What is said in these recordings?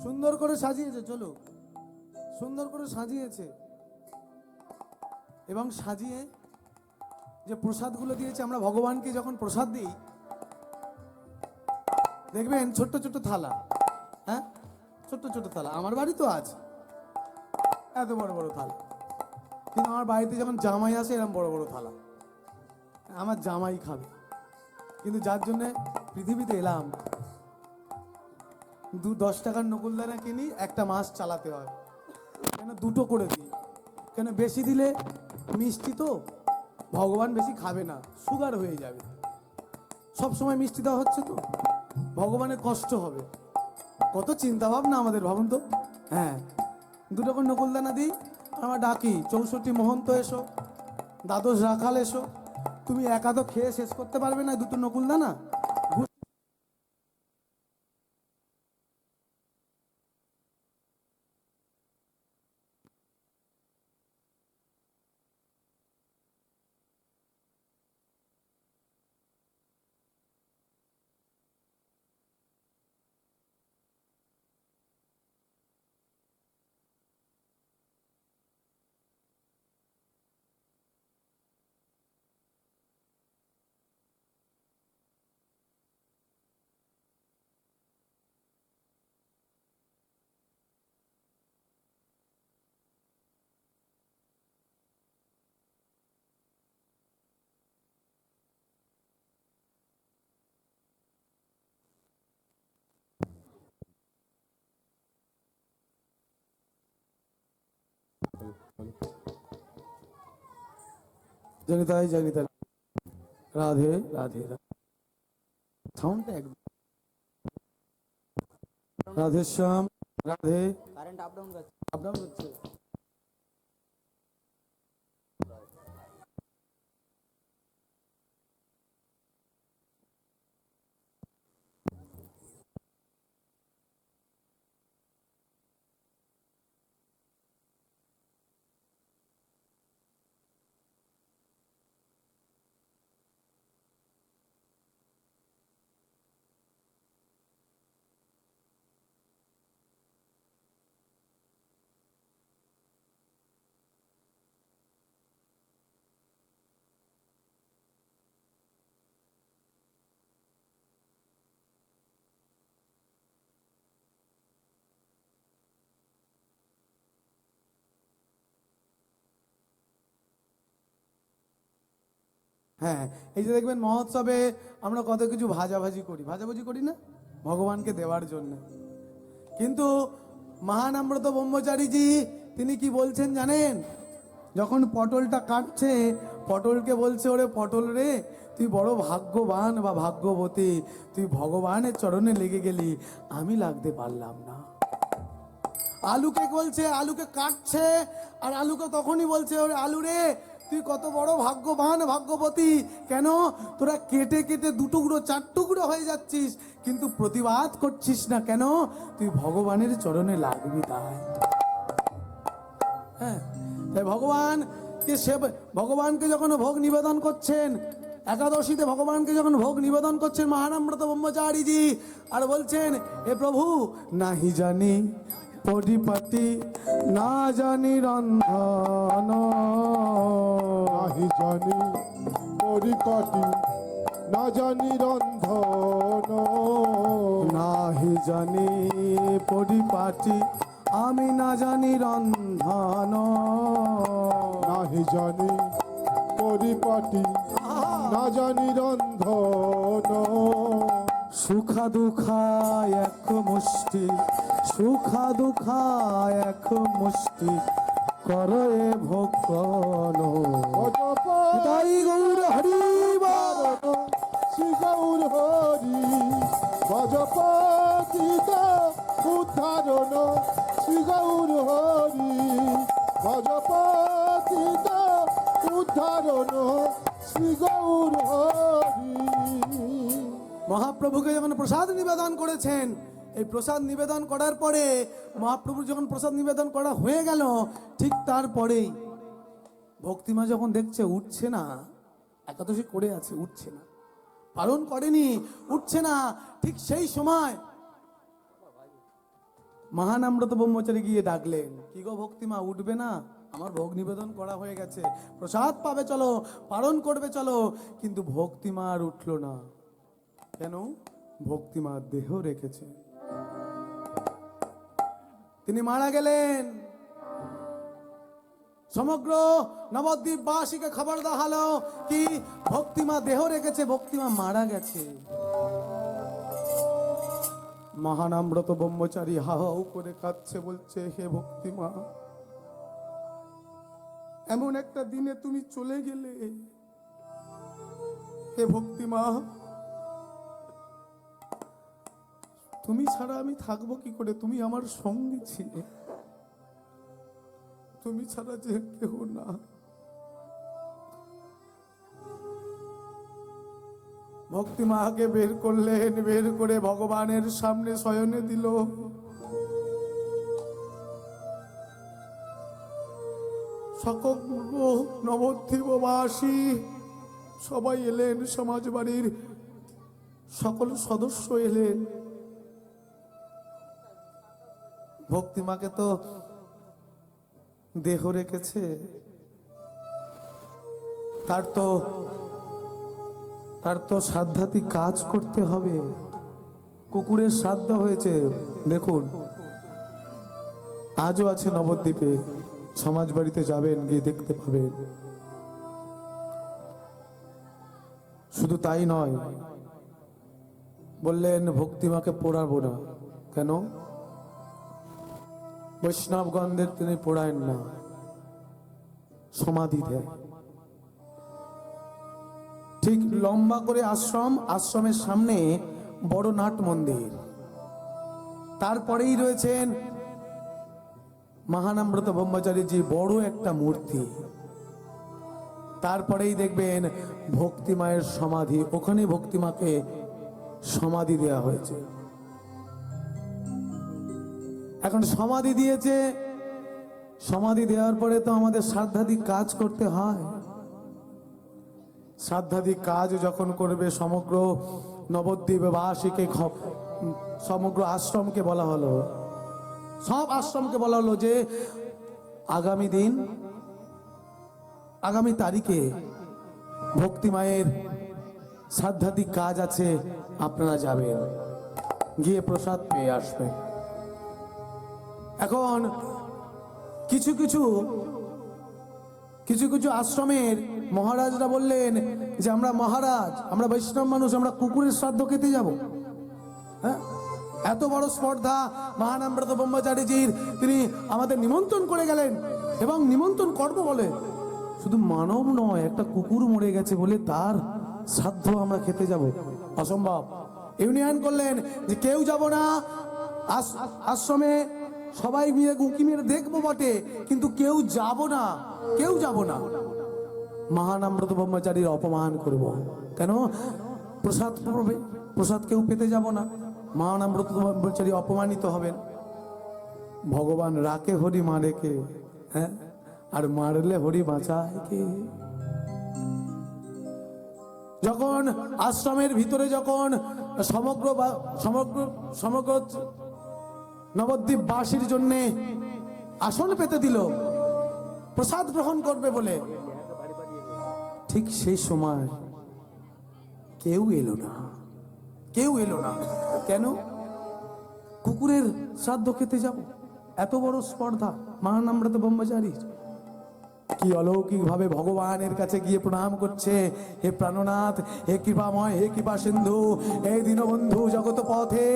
সুন্দর করে সাজিয়েছে, চলো সুন্দর করে সাজিয়েছে। এবং সাজিয়ে যে প্রসাদগুলো দিয়েছে, আমরা ভগবানকে যখন প্রসাদ দিই দেখবেন ছোট্ট ছোট্ট থালা, হ্যাঁ ছোট্ট ছোট্ট থালা, আমার বাড়ি তো আছে এত বড় বড় থালা, কিন্তু আমার বাড়িতে যখন জামাই আসে এরকম বড় বড় থালা, আমার জামাই খাবে। কিন্তু যার জন্যে পৃথিবীতে এলাম, 10 টাকার নকুলদানা কিনি, একটা মাস চালাতে হয়, কেন দুটো করে দিই, কেন বেশি দিলে মিষ্টি তো ভগবান বেশি খাবে না, সুগার হয়ে যাবে, সব সময় মিষ্টি দেওয়া হচ্ছে তো ভগবানের কষ্ট হবে। কত চিন্তা ভাবনা আমাদের, ভাবুন তো। হ্যাঁ, 2 করে নকুলদানা দিই, আমরা ডাকি 64 মহন্ত এসো, দ্বাদশ রাখাল এসো, তুমি একা তো খেয়ে শেষ করতে পারবে না 2 নকুলদানা। জনিতাই জনিতা, রাধে রাধে, সাউন্ডটা একদম, রাধে শ্যাম, রাধে। কারেন্ট আপ ডাউন করছে। আপ ডাউন হচ্ছে। হ্যাঁ, এই যে দেখবেন মহোৎসবে আমরা কত কিছু ভাজাভাজি করি, ভাজাভাজি করি না ভগবানকে দেওয়ার জন্য, কিন্তু মহানাম্রত ব্রহ্মচারীজি তিনি কি বলছেন জানেন? যখন পটলটা কাটছে, পটলকে বলছে, ওরে পটল রে, তুই বড় ভাগ্যবান বা ভাগ্যবতী, তুই ভগবানের চরণে লেগে গেলি, আমি লাগতে পারলাম না। আলুকে বলছে, আলুকে কাটছে, আর আলুকে তখনই বলছে, ওরে আলু রে, তুই কত বড় ভাগ্যবান ভাগ্যবতী, কেন তোরা কেটে কেটে 2 টুকরো 4 টুকরো হয়ে যাচ্ছিস, কিন্তু প্রতিবাদ করছিস না কেন? তুই ভগবানের চরণে লাগবি তাই। হ্যাঁ, তাই ভগবানকে যখন ভোগ নিবেদন করছেন, একাদশীতে ভগবানকে যখন ভোগ নিবেদন করছেন মহানাম্রত ব্রহ্মচারীজি, আর বলছেন, এ প্রভু নাহি জানি পরিপাটি, না জানি রন্ধন, নাহি জানি পরিপাটি, না জানি রন্ধন, নাহি জানি পরিপাটি, আমি না জানি রন্ধন, নাহি জানি পরিপাটি, না জানি রন্ধন, সুখা দুঃখা এক মুষ্টি, সুখা দুঃখা এক মুষ্টি, করে ভোগ তাই গৌর হরি শ্রী গৌর হরি, ভজপতিত উদ্ধারণ, শ্রী গৌর হরি, ভজপতিত উদ্ধারণ, শ্রী গৌর হরি। মহাপ্রভুকে যখন প্রসাদ নিবেদন করেছেন, এই প্রসাদ নিবেদন করার পরে মহাপ্রভুর যখন প্রসাদ নিবেদন করা হয়ে গেল, ঠিক তারপরেই ভক্তিমা যখন দেখছে উঠছে না, একাদশী করে আছে উঠছে না, পালন করেনি উঠছে না, ঠিক সেই সময় মহানাম্রত ব্রহ্মচারী গিয়ে ডাকলেন, কি গো ভক্তিমা, উঠবে না? আমার ভোগ নিবেদন করা হয়ে গেছে, প্রসাদ পাবে চলো, পালন করবে চলো। কিন্তু ভক্তিমা আর উঠলো না। কেন? ভক্তিমা দেহ রেখেছে, তিনি মারা গেলেন। সমগ্র নবদ্বীপবাসীকে খবর দেওয়া হলো কি ভক্তিমা দেহ রেখেছে, ভক্তিমা মারা গেছে। মহানাম্রত ব্রহ্মচারী হাহাও করে কাঁদছে, বলছে, হে ভক্তিমা, এমন একটা দিনে তুমি চলে গেলে। হে ভক্তিমা, তুমি ছাড়া আমি থাকবো কি করে? তুমি আমার সঙ্গী ছিলে, তুমি ছাড়া যে কেউ না। ভক্তিমাকে বের করলেন, বের করে ভগবানের সামনে শয়নে দিল। সকল নবদ্বীপবাসী সবাই এলেন, সমাজ বাড়ির সকল সদস্য এলেন। ভক্তিমাকে তো দেহ রেখেছে, তার তো সাধ্যাতি কাজ করতে হবে। কুকুরের শ্রাদ্ধ হয়েছে, দেখুন আজও আছে নবদ্বীপে, সমাজ বাড়িতে যাবেন, গিয়ে দেখতে পাবেন। শুধু তাই নয়, বললেন ভক্তিমাকে পোড়াবো না। কেন? বৈষ্ণবগণদের তিনি পোড়ায়েন না, সমাধি দেয়। ঠিক লম্বা করে আশ্রম, আশ্রমের সামনে বড় নাট মন্দির, তারপরেই রয়েছেন মহানাম্রত ব্রহ্মচারীজি বড় একটা মূর্তি, তারপরেই দেখবেন ভক্তিমায়ের সমাধি, ওখানে ভক্তিমাকে সমাধি দেওয়া হয়েছে। এখন সমাধি দিয়েছে, সমাধি দেওয়ার পরে তো আমাদের শ্রাদ্ধাদিক কাজ করতে হয়। শ্রাদ্ধাদিক কাজ যখন করবে, সমগ্র নবদ্বীপবাসীকে, সমগ্র আশ্রমকে বলা হলো, সব আশ্রমকে বলা হলো যে আগামী দিন, আগামী তারিখে ভক্তিমায়ের শ্রাদ্ধাদিক কাজ আছে, আপনারা যাবেন, গিয়ে প্রসাদ পেয়ে আসবেন। এখন কিছু কিছু আশ্রমের মহারাজরা বললেন যে আমরা মহারাজ, আমরা বৈষ্ণব মানুষ, আমরা কুকুরের শ্রাদ্ধ খেতে যাব? হ্যাঁ, এত বড় স্পর্ধা মহানাম্রত ব্রহ্মচারীজির, তিনি আমাদের নিমন্ত্রণ করে গেলেন এবং নিমন্ত্রণ করবো বলে, শুধু মানব নয়, একটা কুকুর মরে গেছে বলে তার শ্রাদ্ধ আমরা খেতে যাব? অসম্ভব। ইউনিয়ন করলেন যে কেউ যাব না, আশ্রমে সবাই মিলে উঁকি মেরে দেখবো বটে, কিন্তু কেউ যাব না, কেউ যাব না। মহানাম্রত ব্রহ্মচারীর অপমান করব। কেন? প্রসাদ পড়বে, প্রসাদ কেউ পেতে যাব না, মহানাম্রত ব্রহ্মচারী অপমানিত হবেন। ভগবান রাকে হরি মারে কে? হ্যাঁ, আর মারলে হরি বাঁচায় কে? যখন আশ্রমের ভিতরে যখন সমগ্র নবদ্বীপবাসীর জন্য আসন পেতে দিল প্রসাদ গ্রহণ করবে বলে, ঠিক সেই সময় কেউ এলো না, কেউ এলো না। কেন? কুকুরের শ্রাদ্ধ খেতে যাব? এত বড় স্পর্ধা মহানাম্রত ব্রহ্মচারীর। কি অলৌকিক ভাবে ভগবানের কাছে গিয়ে প্রণাম করছে, হে প্রাণনাথ, হে কৃপাময়, হে কৃপা সিন্ধু, হে দীনবন্ধু জগত পথে,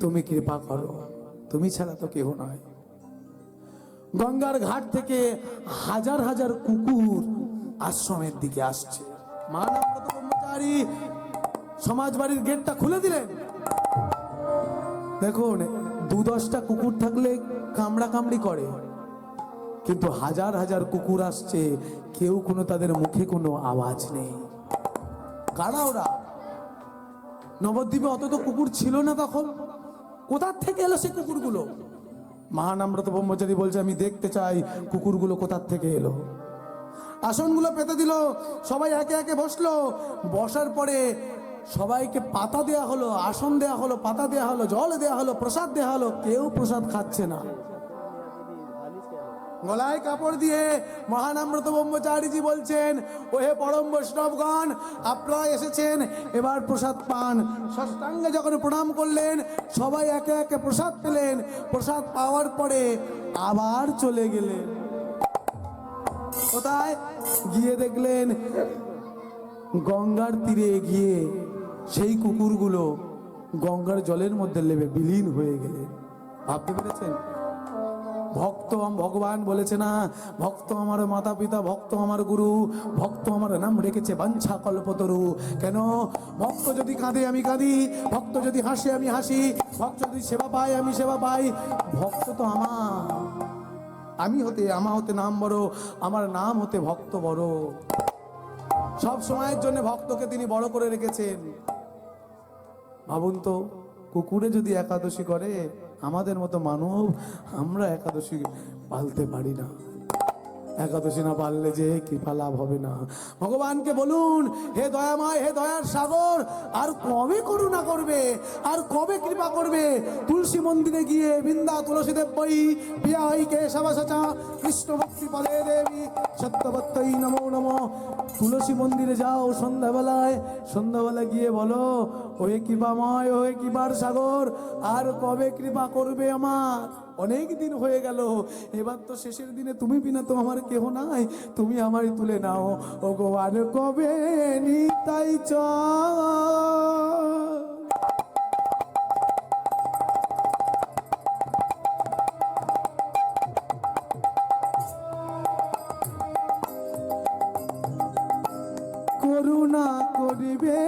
তুমি কৃপা করো, তুমি ছাড়া তো কেউ নয়। গঙ্গার ঘাট থেকে হাজার হাজার কুকুর আশ্রমের দিকে আসছে। মহানাম্রত ব্রহ্মচারী সমাজ বাড়ির গেটটা খুলে দিলেন। দেখুন, 2-10টা কুকুর থাকলে কামড়া কামড়ি করে, কিন্তু হাজার হাজার কুকুর আসছে, কেউ কোনো তাদের মুখে কোনো আওয়াজ নেই। কারা ওরা? নবদ্বীপে অত তো কুকুর ছিল না তখন, কোথা থেকে এলো সে কুকুরগুলো? মহানাম্রত ব্রহ্মচারী বলছে, আমি দেখতে চাই কুকুরগুলো কোথা থেকে এলো। আসনগুলো পেতে দিল, সবাই একে একে বসলো। বসার পরে সবাইকে পাতা দেয়া হলো, আসন দেয়া হলো, পাতা দেয়া হলো, জল দেয়া হলো, প্রসাদ দেয়া হলো, কেউ প্রসাদ খাচ্ছে না। গলায় কাপড় দিয়ে মহানামব্রত ব্রহ্মচারীজি বলছেন, ওহে পরম বৈষ্ণবগণ, আপনারা এসেছেন, এবার প্রসাদ পান। ষষ্ঠাঙ্গে যখন প্রণাম করলেন, সবাই একে একে প্রসাদ পেলেন। প্রসাদ পাওয়ার পরে আবার চলে গেলেন। কোথায় গিয়ে দেখলেন, গঙ্গার তীরে গিয়ে সেই কুকুরগুলো গঙ্গার জলের মধ্যে লেবে বিলীন হয়ে গেলেন। ভাবতে পেরেছেন? ভক্ত ভগবান বলেছে না, ভক্ত আমার মাতা পিতা, ভক্ত আমার গুরু, ভক্ত আমার নাম রেখেছে বাঞ্ছা কল্পতরু। কেন? ভক্ত যদি কাঁদে আমি কাঁদি, ভক্ত যদি হাসে আমি হাসি, ভক্ত যদি সেবা পাই আমি সেবা পাই। ভক্ত তো আমার, আমার হতে নাম বড়, আমার নাম হতে ভক্ত বড়। সব সময়ের জন্য ভক্তকে তিনি বড় করে রেখেছেন। ভাবুন তো, কুকুরে যদি একাদশী করে, আমাদের মতো মানব আমরা একাদশী পালতে পারি না। একাদশী না পারলে যে কৃপা লাভ হবে না। ভগবানকে বলুন, হে দয়াময়, হে দয়ার সাগর, আর কবে করুণা করবে, আর কবে কৃপা করবে? তুলসী মন্দিরে গিয়ে বৃন্দা তুলসী দেব বই প্রিয়া হই কেশবসচা কৃষ্ণ ভক্তি পদে দেবী সত্যবত্তই নমো নমো। তুলসী মন্দিরে যাও সন্ধ্যাবেলায়, সন্ধ্যাবেলা গিয়ে বলো, ওহে কৃপাময়, ওহে কৃপার সাগর, আর কবে কৃপা করবে আমার? অনেক দিন হয়ে গেল, এবার তো শেষের দিনে তুমি বিনা তো আমার কেহ নাই, তুমি আমারই তুলে নাও। ও গো আর কবে নিতাই চল। করুণা করিবে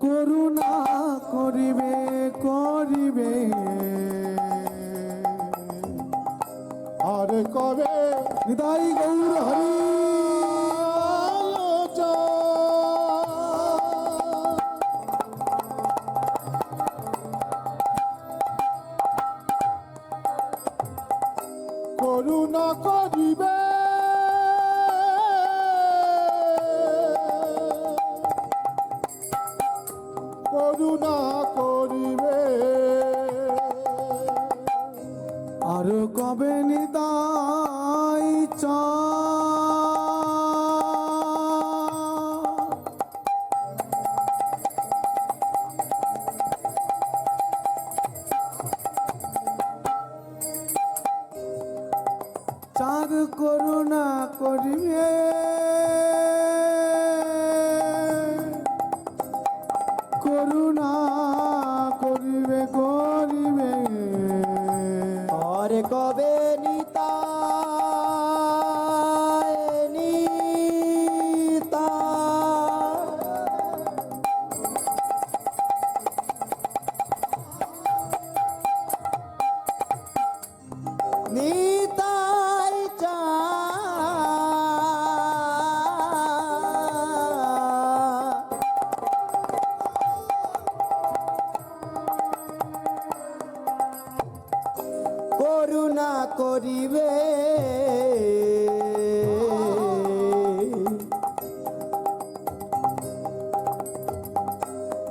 করুণা করিবে করিবে আর কবে নিতাই গৌর হরি। করুণা করিবে করুণা করিবে আর কবে নিতাই চাঁদ করুণা করিবে করুণা করিবে করিবে আর কবে নিতাই নিতাই করুণা করিবে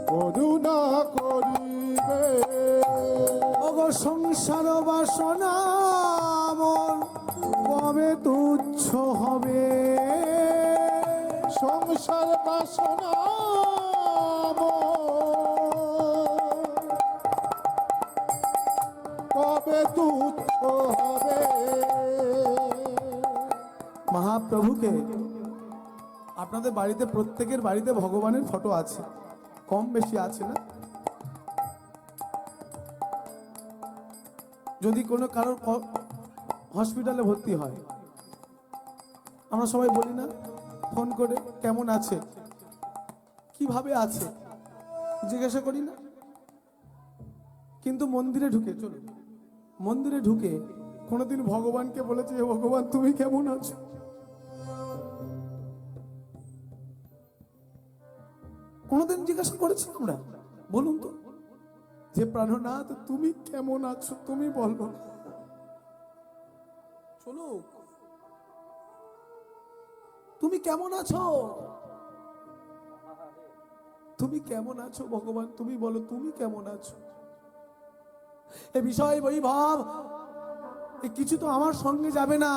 করুণা করিবে ওগো সংসার বাসনা মন কবে তুচ্ছ হবে? সংসার বাসনা কবে তুচ্ছ হবে? মহাপ্রভুকে আপনাদের বাড়িতে, প্রত্যেকের বাড়িতে ভগবানের ফটো আছে, কম বেশি আছে না? যদি কোনো কারোর হসপিটালে ভর্তি হয়, আমরা সবাই বলি না ফোন করে, কেমন আছে, কিভাবে আছে, জিজ্ঞাসা করি না? কিন্তু মন্দিরে ঢুকে, চলুন, মন্দিরে ঢুকে কোনোদিন ভগবানকে বলেছে, হে ভগবান তুমি কেমন আছো? কোনোদিন জিজ্ঞাসা করেছি আমরা? বলুন তো। যে প্রাণনাথ তুমি কেমন আছো তুমি বলো। চলুক, তুমি কেমন আছো, তুমি কেমন আছো ভগবান তুমি বলো, তুমি কেমন আছো। এ বিষয় বৈভব এ কিছু তো আমার সঙ্গে যাবে না,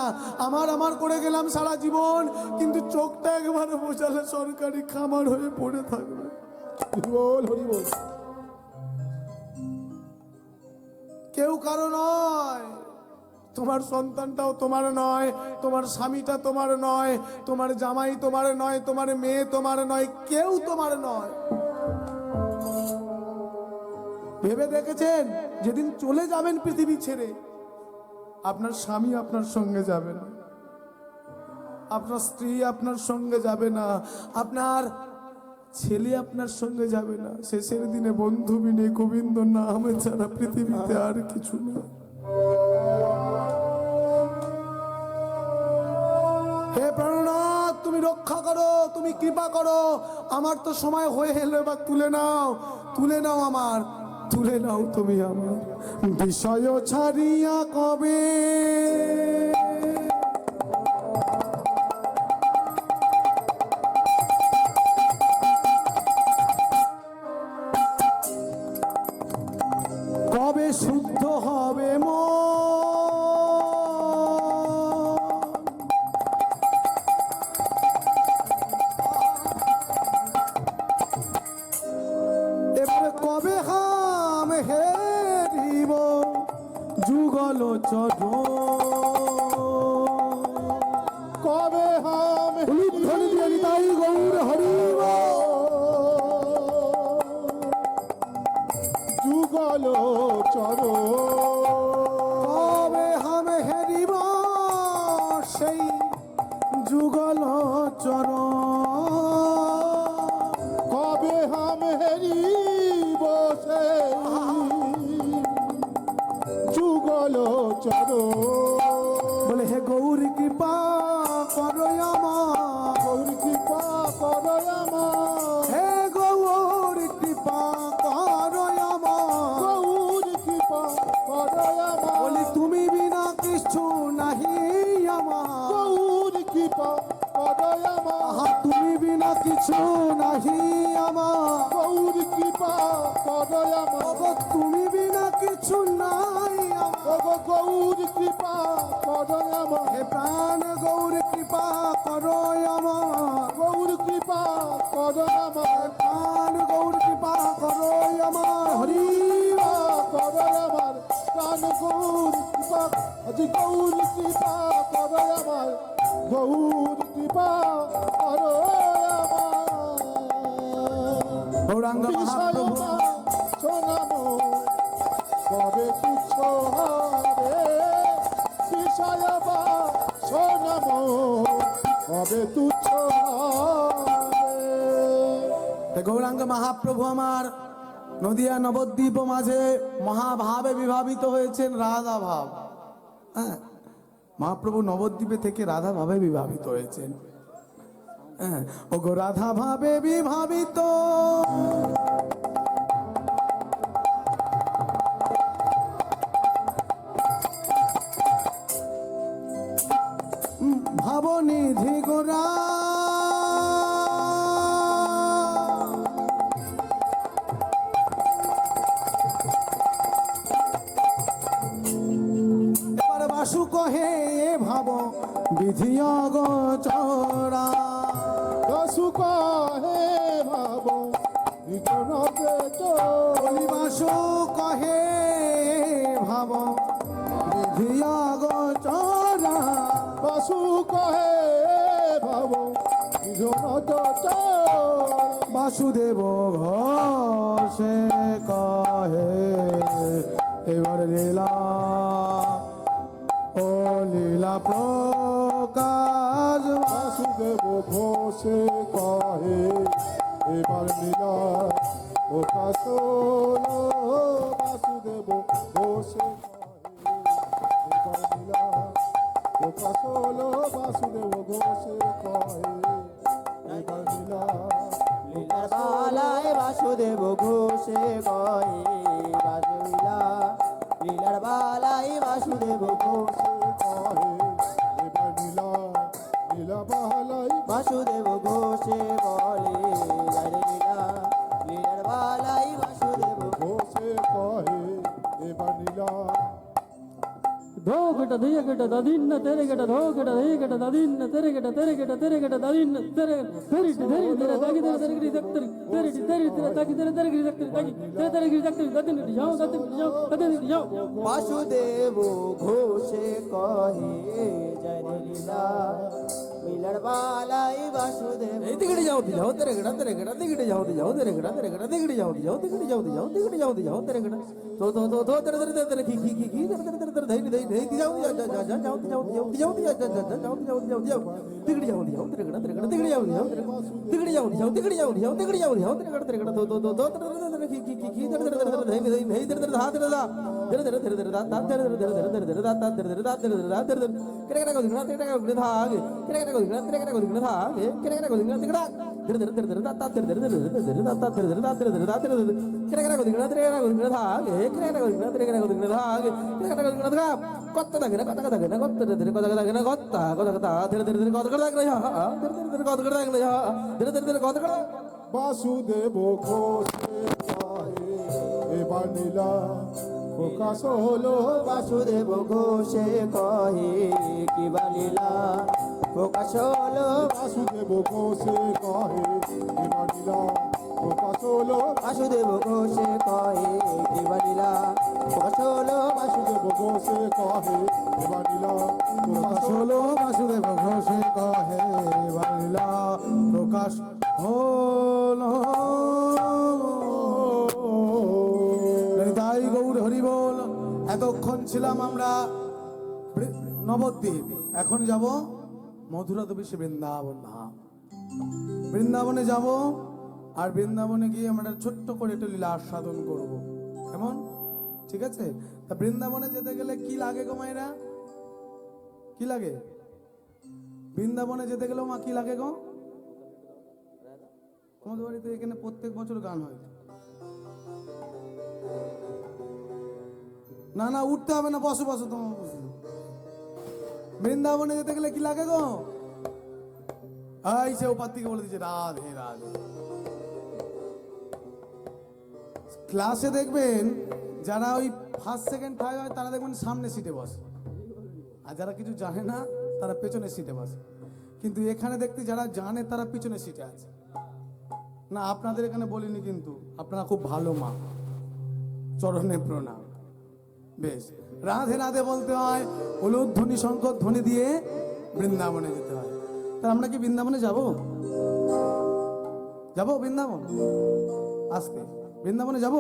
আমার করে গেলাম সারা জীবন, কিন্তু চোখটা একবার বোঝালে সরকারি খামার হয়ে পড়ে থাকবে। হরি বল, হরি বল। কেউ কারো নয়, তোমার সন্তানটাও তোমার নয়, তোমার স্বামীটা তোমার নয়, তোমার জামাই তোমার নয়, তোমার মেয়ে তোমার নয়, কেউ তোমার নয়। ভেবে দেখেছেন যেদিন চলে যাবেন পৃথিবী ছেড়ে, আপনার স্বামী আপনার সঙ্গে যাবে না, আপনার স্ত্রী আপনার সঙ্গে যাবে না, আপনার ছেলে আপনার সঙ্গে যাবে না, শেষের দিনে বন্ধু বিনে গোবিন্দ নাম ছাড়া পৃথিবীতে আর কিছু না। হে প্রাণনাথ তুমি রক্ষা করো, তুমি কৃপা করো, আমার তো সময় হয়ে এলো, এবার তুলে নাও, তুলে নাও আমার, তুলে নাও তুমি আমার বিষয় ছাড়িয়া কবে। কবে শুদ্ধ হবে মন, এবারে কবে হাম হেরিব যুগল চরণ, কবে হাম উলুধ্বনি দিয়ে নিতাই গৌর হরিব, যুগল চর, কবে হাম হেরিব সেই যুগল চরণ, কবে হাম হেরিব সেই যুগল চর। বলে হে গৌর কৃপা করো আমার, গৌর কৃপা করো আমার, হে গৌর কৃপা করো আমার, গৌর কৃপা করো আমার, বলি তুমি বিনা কিছু নাহি আমার, গৌর কৃপা করো আমার, আহা তুমি বিনা কিছু নাহি আমার, গৌর কৃপা করো আমার, ওগো তুমি বিনা কিছু নাই আমার, ওগো গৌর কৃপা করো আমার, হে প্রাণ গৌর কৃপা করো আমার, গৌর কৃপা করো আমার, প্রাণ গৌর কৃপা করো আমার, হরি কৃপা করো আমার, প্রাণ গৌর কৃপা, আজি গৌর কৃপা করো আমার, গৌর কৃপা করো আমার। গৌরাঙ্গ মহাপ্রভু শোনামো কবে তুচ্ছ হবে, বিষয় বা শোনামো কবে তুচ্ছ হবে। গৌরাঙ্গ মহাপ্রভু আমার নদিয়া নবদ্বীপ মাঝে মহাভাবে বিভাবিত হয়েছেন রাধা ভাব। হ্যাঁ, মহাপ্রভু নবদ্বীপে থেকে রাধা ভাবে বিভাবিত হয়েছেন। হ্যাঁ, ও গো রাধা ভাবে বিভাবিত ভাবনিধি গোরা, এবার বাসু কহে ভাব বিধি অগোচরা, দশু কহে ভাব বিজনবে বলি বাসু কহে ভাব বিধি অগোচরা, বাসু কহে ভাব বিজন বাসুদেব ঘোষে কহে এবার লীলা ও লীলা প্রকাশ, বাসুদেব ঘোষে কহে এবার নীলা প্রকাশ হলো, বাসুদেব ঘোষে কহে এবার নীলা প্রকাশ হলো, বাসুদেব ঘোষে কহে এবার নীলা বালায় বাসুদেব ঘোষে কয়ে বালাই বাসুদেব ঘোষে কহে এবার নীলা নীলা বাহালাই বাসুদেব ঘোষে বলে জয় রে লীলা লীলার বালাই বাসুদেব ঘোষে কহে এবার নীলা धोकट धियकट ददिन्न तेरे गट धोकट धियकट ददिन्न तेरे गट ददिन्न तेरे तेरी तेरी तेरे ताकि तेरे तेरे गिरी दक्तर तेरी तेरी तेरे ताकि तेरे तेरे गिरी दक्तर ताकि तेरे तेरे गिरी दक्तर ददिन्न जाओ ददिन्न जाओ বাসুদেব ঘোষে কহে জয় রে লীলা লীলার বালাই বাসুদেব এই দিকে যাও তেরে গট দিকে যাও তেরে গট দিকে যাও তেরে গট তো তেরে তেরে তেরে কি তেরে তেরে তেরে ধই ধই ধই যাও দিকে যাও তেরে গট দিকে যাও তেরে গট তো তেরে কি তেরে তেরে ধই ধই ধই তেরে তেরে হাত তেরে দা তেরে তেরে তেরে তেরে দাঁত তেরে তেরে তেরে তেরে তেরে দাঁত তেরে তেরে দাঁত তেরে তেরে দাঁত তেরে কেরে কেরে কো দিনা তেরে কেরে কো দিনা আগে কেরে কেরে কো দিনা তেরে কেরে কো দিনা আগে কেরে কেরে কো দিনা তেরে তেরে তেরে তেরে তেরে দাঁত তেরে তেরে তেরে তেরে দাঁত তেরে তেরে দাঁত তেরে তেরে দাঁত তেরে কেরে কেরে কো দিনা তেরে কেরে কো দিনা আগে কেরে কেরে কো দিনা তেরে কেরে কো দিনা আগে কেরে কেরে কো দিনা কত দাগে না কত দাগে না কত তেরে কত দাগে না কত তেরে তেরে তেরে কত করে দাগে না তেরে তেরে তেরে কত করে দাগে না তেরে তেরে তেরে কত করে বাসুদেব ঘোষে কহে এবার নীলা প্রকাশ হলো বাসুদেব ঘোষে কহে কি লীলা প্রকাশ হলো বাসুদেব ঘোষে কহে এবার নীলা প্রকাশ হলো বাসুদেব ঘোষে কহে কি লীলা প্রকাশ হলো বাসুদেব ঘোষে কহে এবার নীলা প্রকাশ হলো বাসুদেব ঘোষে কহে এবার লীলা প্রকাশ হলো তাই গৌর হরি বল। এতক্ষণ ছিলাম আমরা নবদ্বীপ, এখন যাব মথুরা তো বিশ্বে বৃন্দাবন ধাম। বৃন্দাবনে যাব, আর বৃন্দাবনে গিয়ে আমরা ছোট্ট করে একটু লীলা আস্বাদন করব, কেমন? ঠিক আছে? তা বৃন্দাবনে যেতে গেলে কি লাগে গো মায়েরা? কি লাগে বৃন্দাবনে যেতে গেলেও মা? কি লাগে গো? তোমাদের বাড়িতে এখানে প্রত্যেক বছর গান হয়? না না, উঠতে হবে না, বসো বসো। তোমার বৃন্দাবনে যেতে গেলে কি লাগে গো? এই সে ওপার থেকে বলে দিচ্ছে রাধে রাধে। ক্লাসে দেখবেন যারা ওই ফার্স্ট সেকেন্ড থার্ড হয় তারা দেখবেন সামনে সিটে বসে, আর যারা কিছু জানে না তারা পেছনের সিটে বসে। কিন্তু এখানে দেখতে যারা জানে তারা পিছনের সিটে আছে। না, আপনাদের এখানে বলিনি, কিন্তু আপনারা খুব ভালো মা, চরণে প্রণাম। বেশ, রাধে রাধে বলতে হয়, উলুধ্বনি শঙ্কর ধ্বনি দিয়ে বৃন্দাবনে যেতে হয়। তা আমরা কি বৃন্দাবনে যাব? যাবো বৃন্দাবন? আজকে বৃন্দাবনে যাব?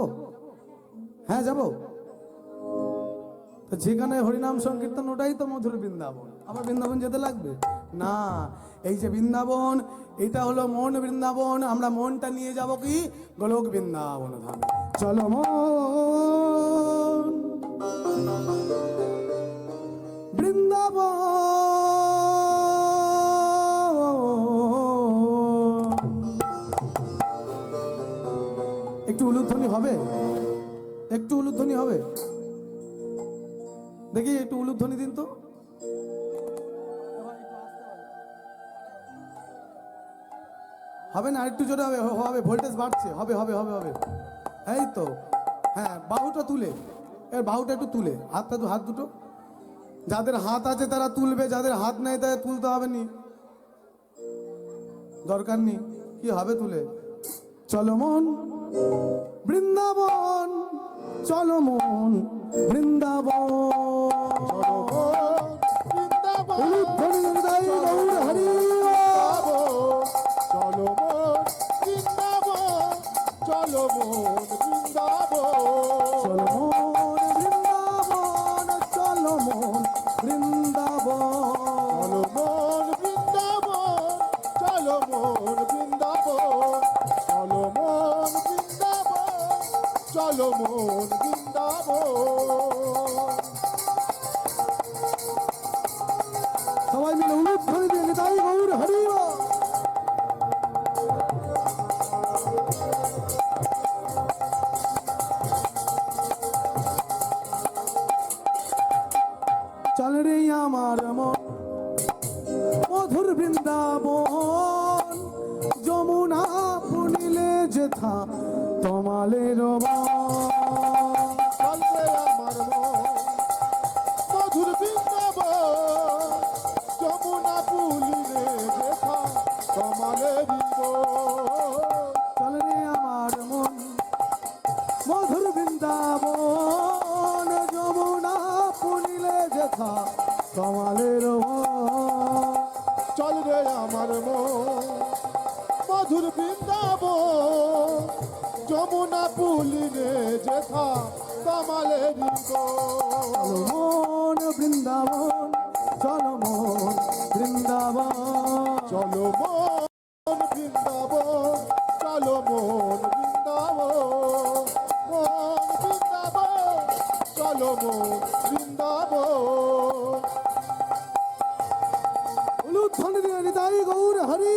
হ্যাঁ যাব। তো যেখানে হরিনাম সংকীর্তন ওটাই তো মধুর বৃন্দাবন, আবার বৃন্দাবন যেতে লাগবে না। এই যে বৃন্দাবন, এটা হলো মন বৃন্দাবন। আমরা মনটা নিয়ে যাব কি গোলক বৃন্দাবন ধামে। চলো মন বৃন্দাবন, একটু উলুধ্বনি হবে, একটু উলুধ্বনি হবে, দেখি একটু উলুধ্বনি দিন তো। হবে না, আরেকটু জোরে হবে, হবে, ভোল্টেজ বাড়ছে, হবে হবে হবে হবে। এই তো, হ্যাঁ, বাহুটা তুলে, এর বাহুটা একটু তুলে, হাতটা, হাত দুটো যাদের হাত আছে তারা তুলবে, যাদের হাত নেই তাদের তুলতে হবে নি, দরকার নেই, কি হবে তুলে। চলো মন বৃন্দাবন, চলো মন বৃন্দাবন, উলুধ্বনি হৃদয় গৌর হরি চলো মন বৃন্দাবন, চলো মন বৃন্দাবন, চলো মন বৃন্দাবন, চলো মন বৃন্দাবন, চলো মন বৃন্দাবন, চলো মন বৃন্দাবন, চলো মন বৃন্দাবন, চলো মন বৃন্দাবন। সবাই মিলে উলুধ্বনি দিয়ে হৃদয় গৌর হরি আমার মন মধুর বৃন্দাবন যমুনা পুনিলে যেথা তমালের চলবে আমার মন মধুর বৃন্দাবন যমুনা পুলিনে দেখা কমালে দিব চল রে আমার মন মধুর বৃন্দাবন যমুনা পুনিলে যেথা তমালের চল রে আমার মন মধুর বৃন্দাবন যমুনা পুলিনে যেথা কমালে দিব চলো মন বৃন্দাবন চলো মন বৃন্দাবন চলো মন বৃন্দাবন চলো মন বৃন্দাবন মন বৃন্দাবন চলো মন বৃন্দাবন উলুধ্বনি দিয়ে নিতাই গৌর হরি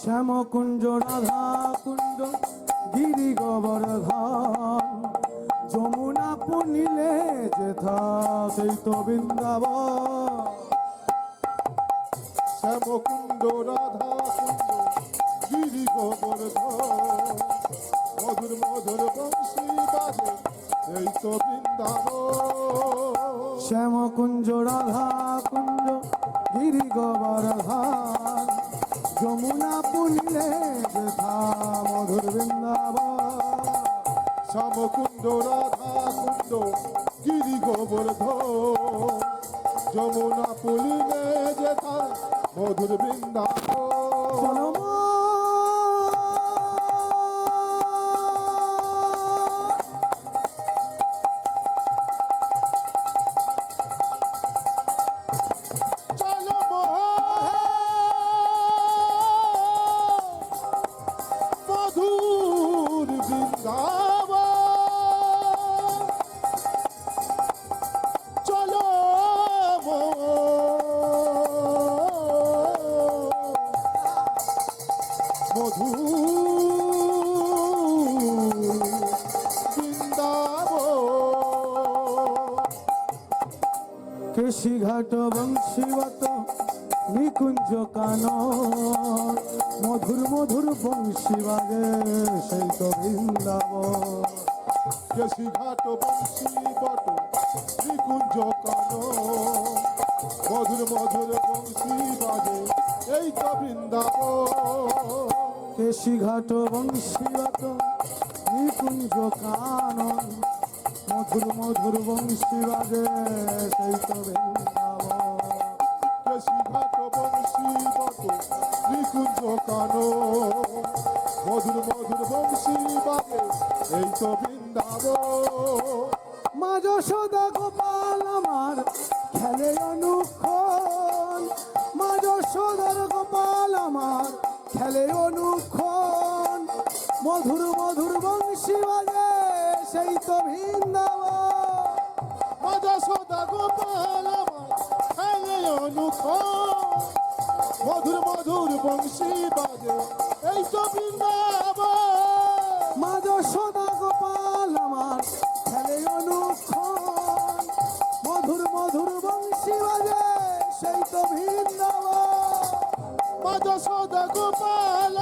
শ্যাম কুঞ্জ রাধা কুঞ্জ গিরি গোবর্ধন যমুনা পুনিলে যেথা সেই তো বৃন্দাবন শ্যামকুণ্ড রাধা কুণ্ড গিরি গোবর্ধন মধুর মধুর বংশী বাজে এই তো বৃন্দাবন শ্যাম কুঞ্জ রাধা কুঞ্জ গিরি গোবর্ধন যমুনা পুনিলে যেথা মধুর বৃন্দাবন শ্যামকুণ্ড রাধা কুণ্ড গিরি গোবর্ধন যমুনা পুলিনে যেথা মধুর বৃন্দাবন চলো চলো মধুর বৃন্দাবন চলো মধুর বৃন্দাবন কেশি ঘাট বংশীবত নিকুঞ্জ কানন মধুর মধুর বংশী বাজে সেই তো বৃন্দাবন কেশি ঘাট বংশী বট নিকুঞ্জ কান মধুর মধুর বংশী বাজে এই তো বৃন্দাবন কেশি ঘাট বংশীবত নিকুঞ্জ কানন মধুর মধুর বংশী বাজে সেই তো বৃন্দাবন কেশি ঘাট বংশী বট নিকুঞ্জ কান মধুর মধুর বংশী বাজে এই তো বৃন্দাবন মা যশোদা গোপাল আমার খেলে অনুক্ষণ মা যশোদার গোপাল আমার খেলে অনুক্ষণ মধুর মধুর বংশী বাজে সেই তো বৃন্দাবন মজা সদা গোপাল খেলে অনুক্ষণ মধুর মধুর বংশী বাজে এই তো বৃন্দাবন মা যশোদা গোপাল আমার খেলে অনুক্ষণ মধুর মধুর বংশী বাজে সেই তো বৃন্দাবন মজা সদা গোপাল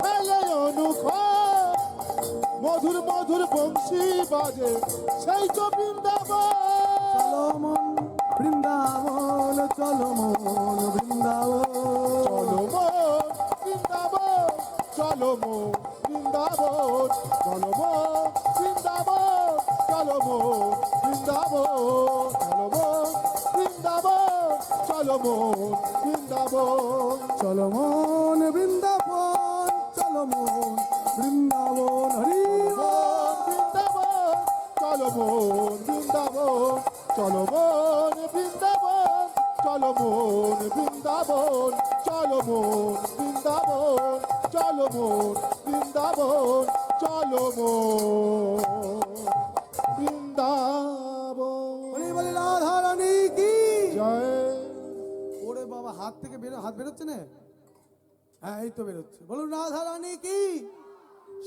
খেলে অনুক্ষণ মধুর মধুর বংশী বাজে সেই তো বৃন্দাবন চলো মন বৃন্দাবন চলো মন বৃন্দাবন চলো মো বৃন্দাবন চলো মো বৃন্দাবন চলো মো বৃন্দাবন চলো মো বৃন্দাবন চলো মো বৃন্দাবন চলো মন বৃন্দাবন চলো মন বৃন্দাবন হরি চলো মন বৃন্দাবন চলো মন বৃন্দাবন চলো মন বৃন্দাবন চলো মন বৃন্দাবন চলো মন বৃন্দাবন বলি বলি রাধা যায় ওরে বাবা, হাত থেকে হাত বেরোচ্ছে না? হ্যাঁ, এই তো বেরোচ্ছে। বলুন, রাধা রানী কি,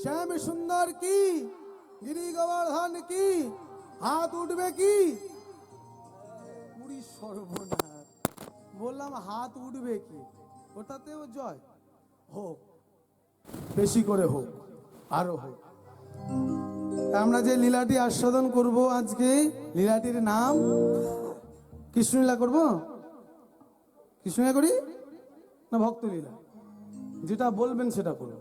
শ্যাম সুন্দর কি, গিরি গোবর্ধন কি, হাত উঠবে কি? পুরী সর্বনাশ, বললাম হাত উঠবে কি, ওটাতেও জয় হোক, বেশি করে হোক, আরো হোক। আমরা যে লীলাটি আস্বাদন করব আজকে, লীলাটির নাম কৃষ্ণলীলা করব। কৃষ্ণলীলা করি না ভক্ত লীলা? যেটা বলবেন সেটা করুন।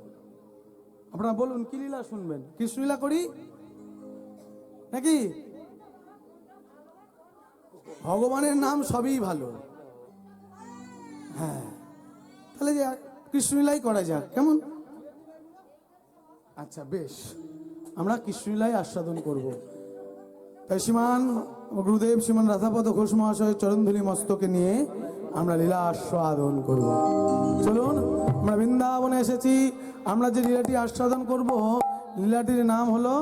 আপনারা বলুন কি লীলা শুনবেন, কৃষ্ণলীলা করি নাকি? ভগবানের নাম সবই ভালো। হ্যাঁ, তাহলে যে কৃষ্ণলীলাই করা যাক, কেমন? আচ্ছা বেশ, আমরা কৃষ্ণলীলাই আস্বাদন করব। তাই শ্রীমান গুরুদেব শ্রীমান রাধাপদ ঘোষ মহাশয়ের চরণধুলি মস্তকে নিয়ে আমরা লীলা আস্বাদন করব। চলুন, আমরা বৃন্দাবনে এসেছি। আমরা যে লীলাটি আস্বাদন করব, লীলাটির নাম হলো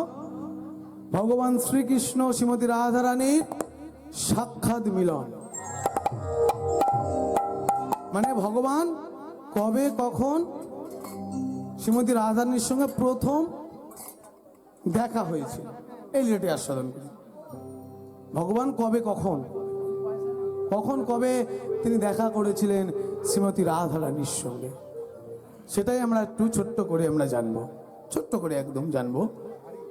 ভগবান শ্রীকৃষ্ণ শ্রীমতী রাধারানীর সাক্ষাৎ মিলন। মানে ভগবান কবে কখন শ্রীমতী রাধারানীর সঙ্গে প্রথম দেখা হয়েছে, এই লীলাটি আস্বাদন করি। ভগবান কবে কখন কখন কবে তিনি দেখা করেছিলেন শ্রীমতী রাধারানীর সঙ্গে, সেটাই আমরা একটু ছোট্ট করে আমরা জানবো, ছোট্ট করে একদম জানবো।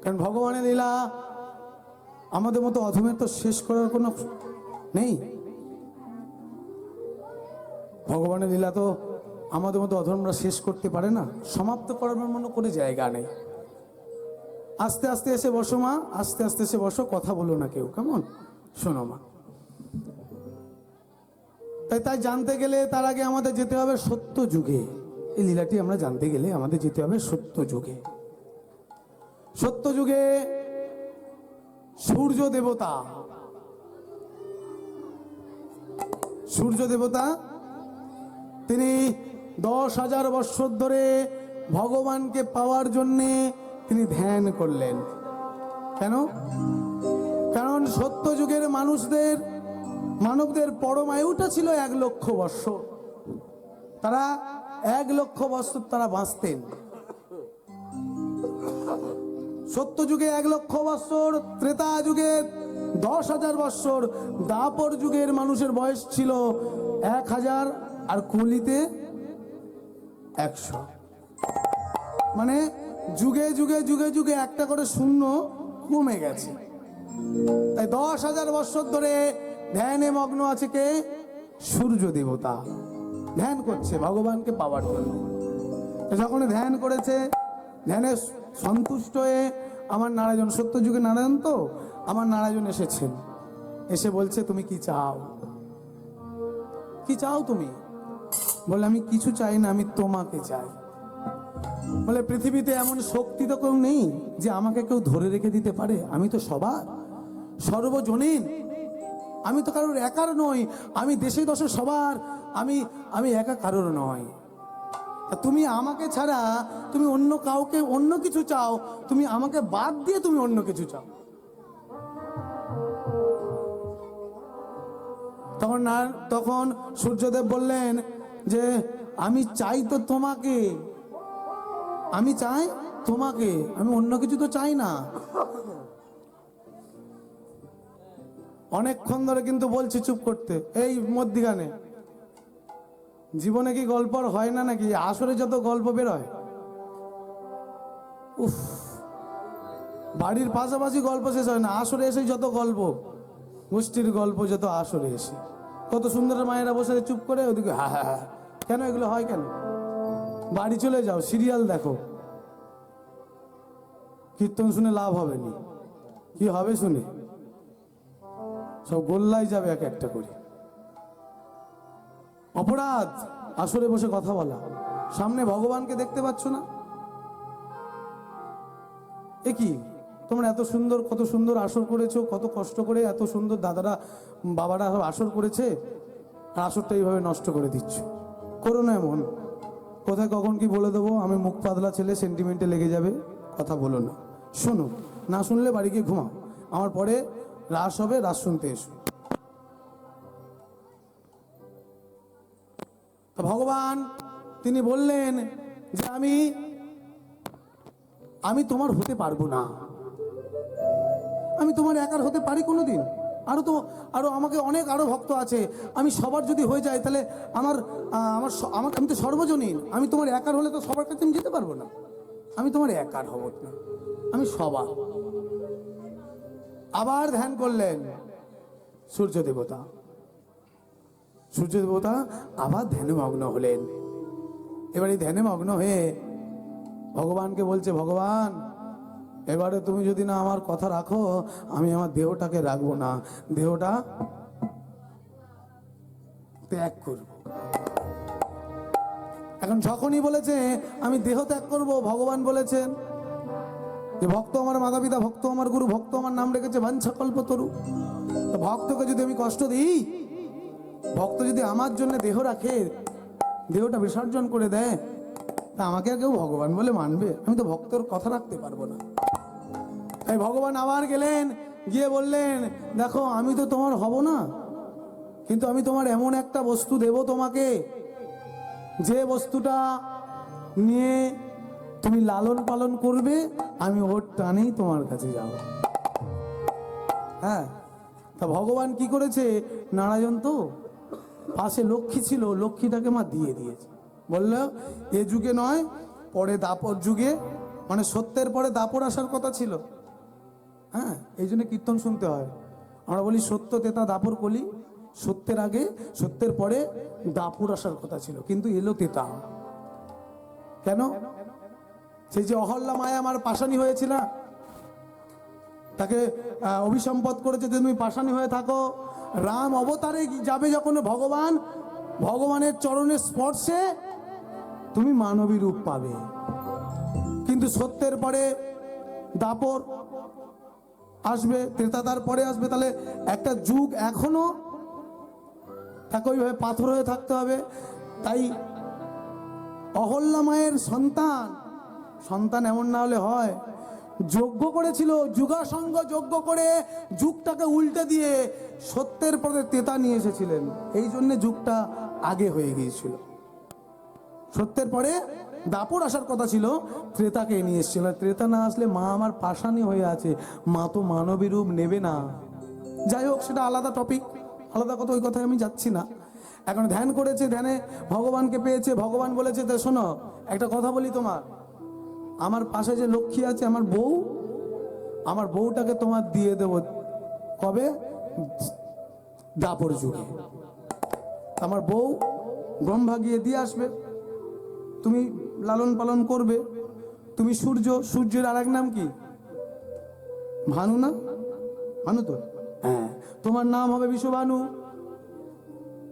কারণ ভগবানের লীলা আমাদের মতো অধমের তো শেষ করার কোনো নেই। ভগবানের লীলা তো আমাদের মতো অধমরা শেষ করতে পারে না, সমাপ্ত করার মতো কোনো জায়গা নেই। আস্তে আস্তে এসে বসো মা, আস্তে আস্তে এসে বসো, কথা বলো না কেউ, কেমন? শোনো মা। তাই জানতে গেলে তার আগে আমাদের যেতে হবে সত্য যুগে। এই লীলাটি আমরা জানতে গেলে আমাদের যেতে হবে সত্য যুগে। সত্য যুগে সূর্য দেবতা, সূর্য দেবতা তিনি 10,000 বৎসর ধরে ভগবানকে পাওয়ার জন্যে তিনি ধ্যান করলেন। কেন? কারণ সত্য যুগের মানবদের পরমায়ুটা ছিল 1,00,000 বৎসর। তারা 1,00,000 বৎসর তারা বাঁচতেন। সত্য যুগে 1,00,000 বৎসর, ত্রেতা যুগে 10,000 বৎসর, দাপর যুগের মানুষের বয়স ছিল 1,000, আর কলিতে 100। মানে যুগে যুগে যুগে যুগে একটা করে শূন্য কমে গেছে। তাই 10,000 বৎসর ধরে ধ্যানে মগ্ন আছে কে? সূর্য দেবতা ধ্যান করছে ভগবানকে পাওয়ার জন্য। যখন ধ্যান করেছে, ধ্যানে সন্তুষ্ট হয়ে আমার নারায়ণ, সত্য যুগে নারায়ণ তো, আমার নারায়ণ এসেছেন। এসে বলছে, তুমি কি চাও? কি চাও তুমি? বলে, আমি কিছু চাই না, আমি তোমাকে চাই। বলে, পৃথিবীতে এমন শক্তি তো কেউ নেই যে আমাকে কেউ ধরে রেখে দিতে পারে। আমি তো সবার, সর্বজনীন। আমি তো কারোর একার নই, আমি দেশে দশে সবার, আমি একা কারোর নয়। তুমি আমাকে ছাড়া তুমি অন্য কাউকে অন্য কিছু চাও, তুমি আমাকে বাদ দিয়ে তুমি অন্য কিছু চাও। তখন সূর্যদেব বললেন যে আমি চাই তো তোমাকে, আমি চাই তোমাকে, আমি অন্য কিছু তো চাই না। অনেকক্ষণ ধরে কিন্তু বলছি চুপ করতে। এই মধ্যিখানে জীবনে কি গল্প আর হয় না নাকি? আসরে যত গল্প বেরোয়, উফ, বাড়ির পাশাপাশি গল্প শেষ হয় না। আসরে এসে যত গল্প, গোষ্ঠীর গল্প যত আসরে এসে, কত সুন্দর মায়েরা বসে চুপ করে ওদিকে হা হা হা। কেন এগুলো হয় কেন? বাড়ি চলে যাও, সিরিয়াল দেখো। কীর্তন শুনে লাভ হবে না, কি হবে শুনে? সব গোল্লাই যাবে এক একটা করে। অপরাধ আসরে বসে কথা বলা, সামনে ভগবানকে দেখতে পাচ্ছ না? এ কি তোমরা এত সুন্দর, কত সুন্দর আসর করেছো, কত কষ্ট করে এত সুন্দর দাদারা বাবারা আসর করেছে, আর আসরটা এইভাবে নষ্ট করে দিচ্ছ। করো না এমন। কোথায় কখন কি বলে দেবো, আমি মুখ পাতলা ছেলে, সেন্টিমেন্টে লেগে যাবে, কথা বলো না। শোনো, না শুনলে বাড়ি গিয়ে ঘুমাও। আমার পরে রাস হবে, রাস শুনতে এসো। তো ভগবান তিনি বললেন যে আমি তোমার হতে পারবো না। আমি তোমার একার হতে পারি কোনোদিন? আরো আমাকে অনেক আরো ভক্ত আছে, আমি সবার যদি হয়ে যায় তাহলে আমি তো সর্বজনীন, আমি তোমার একার হলে তো সবার কাছে আমি যেতে পারবো না। আমি তোমার একার হব না, আমি সবার। আবার ধ্যান করলেন সূর্য দেবতা আবার ধ্যানে মগ্ন হলেন। এবারে ধ্যানে মগ্ন হয়ে ভগবানকে বলছে, ভগবান এবারে তুমি যদি না আমার কথা রাখো, আমি আমার দেহটাকে রাখবো না, দেহটা ত্যাগ করব। এখন যখনই বলেছে আমি দেহ ত্যাগ করব, ভগবান বলেছেন যে ভক্ত আমার মাতা পিতা, ভক্ত আমার গুরু, ভক্ত আমার নাম রেখেছে বাঞ্ছা কল্পতরু। তো ভক্তকে যদি আমি কষ্ট দিই, ভক্ত যদি আমার জন্য দেহ রাখে, দেহটা বিসর্জন করে দেয়, তা আমাকে আর কেউ ভগবান বলে মানবে? আমি তো ভক্তর কথা রাখতে পারবো না। তাই ভগবান আবার গেলেন, গিয়ে বললেন, দেখো আমি তো তোমার হব না, কিন্তু আমি তোমার এমন একটা বস্তু দেব তোমাকে, যে বস্তুটা নিয়ে তুমি লালন পালন করবে, আমি ওর টানেই তোমার কাছে যাব। হ্যাঁ, তা ভগবান কি করেছে, নারায়ণ তো পাশে লক্ষ্মী ছিল, লক্ষ্মীটাকে মা দিয়ে দিয়েছে। বললো এ যুগে নয়, পরে দাপর যুগে, মানে সত্যের পরে দাপর আসার কথা ছিল। হ্যাঁ, এই জন্য কীর্তন শুনতে হয়। আমরা বলি সত্য তেতা দাপর কলি, সত্যের আগে সত্যের পরে দাপুর আসার কথা ছিল, কিন্তু এলো তেতা। কেন? সেই যে অহল্যা মায়া আমার পাশানি হয়েছিল, তাকে অভিসম্পদ করেছে যে তুমি পাশানি হয়ে থাকো। রাম অবতারে যাবে যখন ভগবানের চরণের স্পর্শে তুমি মানবী রূপ পাবে, কিন্তু সত্যের পরে দাপর আসবে, ত্রেতাদার পরে আসবে, তাহলে একটা যুগ এখনো তাকে ওইভাবে পাথর হয়ে থাকতে হবে। তাই অহল্যা মায়ের সন্তান এমন না হলে হয়, যজ্ঞ করেছিল, যুগাসঙ্গ যজ্ঞ করে যুগটাকে উল্টে দিয়ে সত্যের পরে তেতা নিয়ে এসেছিলেন। এই জন্য যুগটা আগে হয়ে গিয়েছিল। সত্যের পরে দাপর আসার কথা ছিল, ত্রেতাকে নিয়ে এসেছিল। ত্রেতা না আসলে মা আমার পাশানি হয়ে আছে, মা তো মানবী রূপ নেবে না। যাই হোক, সেটা আলাদা টপিক, আলাদা কথা, ওই কথায় আমি যাচ্ছি না। এখন ধ্যান করেছে, ধ্যানে ভগবানকে পেয়েছে। ভগবান বলেছে, তা শোনো একটা কথা বলি, তোমার আমার পাশে যে লক্ষ্মী আছে, আমার বউটাকে তোমার দিয়ে দেব। কবে? দাপর যুগে। আমার বউ ব্রহ্মা গিয়ে দিয়ে আসবে, তুমি লালন পালন করবে। তুমি সূর্যের আর এক নাম কি? ভানু না? ভানু তো? হ্যাঁ, তোমার নাম হবে বিশ্বভানু।